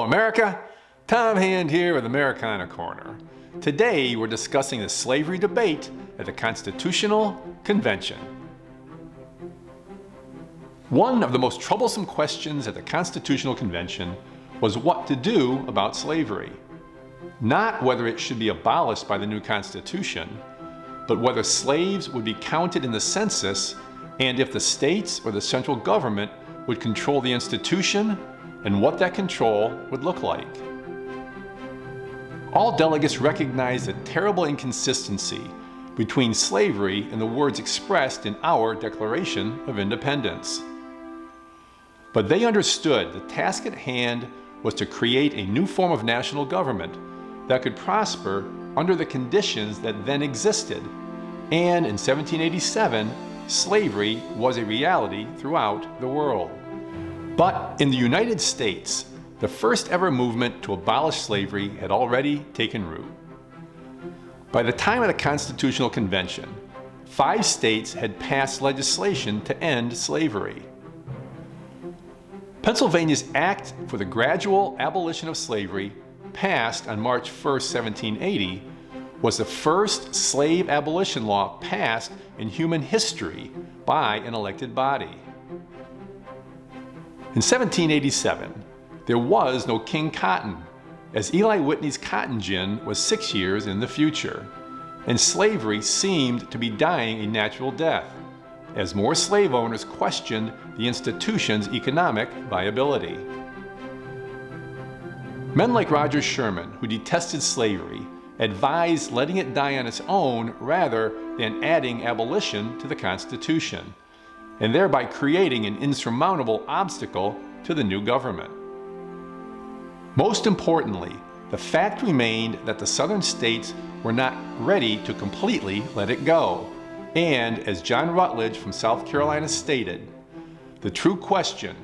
America, Tom Hand here with Americana Corner. Today we're discussing the slavery debate at the Constitutional Convention. One of the most troublesome questions at the Constitutional Convention was what to do about slavery. Not whether it should be abolished by the new Constitution, but whether slaves would be counted in the census and if the states or the central government would control the institution and what that control would look like. All delegates recognized the terrible inconsistency between slavery and the words expressed in our Declaration of Independence. But they understood the task at hand was to create a new form of national government that could prosper under the conditions that then existed, and in 1787, slavery was a reality throughout the world. But in the United States, the first ever movement to abolish slavery had already taken root. By the time of the Constitutional Convention, 5 states had passed legislation to end slavery. Pennsylvania's Act for the Gradual Abolition of Slavery, passed on March 1, 1780, was the first slave abolition law passed in human history by an elected body. In 1787, there was no King Cotton, as Eli Whitney's cotton gin was 6 years in the future, and slavery seemed to be dying a natural death, as more slave owners questioned the institution's economic viability. Men like Roger Sherman, who detested slavery, advised letting it die on its own rather than adding abolition to the Constitution, and thereby creating an insurmountable obstacle to the new government. Most importantly, the fact remained that the southern states were not ready to completely let it go, and as John Rutledge from South Carolina stated, the true question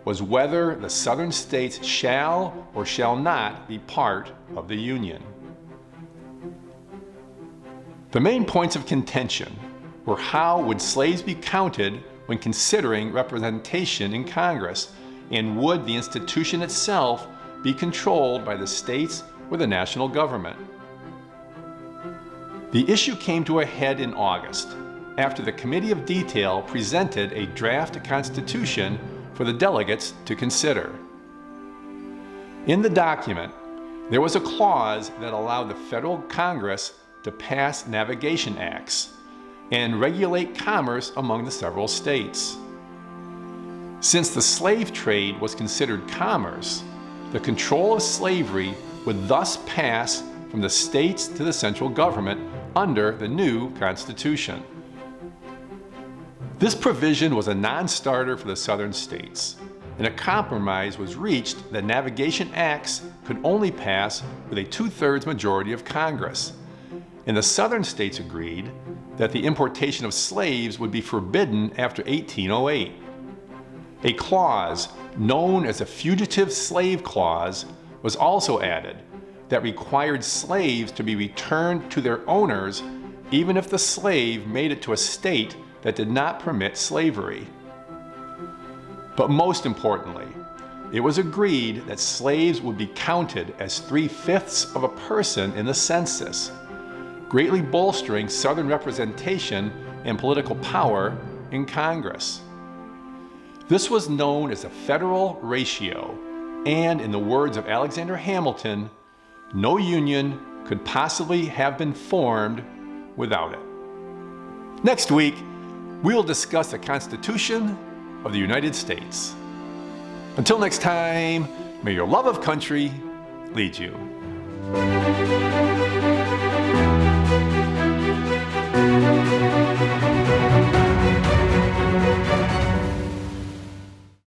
was whether the southern states shall or shall not be part of the Union. The main points of contention were how would slaves be counted when considering representation in Congress, and would the institution itself be controlled by the states or the national government? The issue came to a head in August, after the Committee of Detail presented a draft constitution for the delegates to consider. In the document, there was a clause that allowed the federal Congress to pass navigation acts and regulate commerce among the several states. Since the slave trade was considered commerce, the control of slavery would thus pass from the states to the central government under the new Constitution. This provision was a non-starter for the southern states, and a compromise was reached that navigation acts could only pass with a 2/3 majority of Congress, and the southern states agreed that the importation of slaves would be forbidden after 1808. A clause known as a Fugitive Slave Clause was also added that required slaves to be returned to their owners even if the slave made it to a state that did not permit slavery. But most importantly, it was agreed that slaves would be counted as 3/5 of a person in the census, greatly bolstering Southern representation and political power in Congress. This was known as a federal ratio, and in the words of Alexander Hamilton, no union could possibly have been formed without it. Next week, we will discuss the Constitution of the United States. Until next time, may your love of country lead you.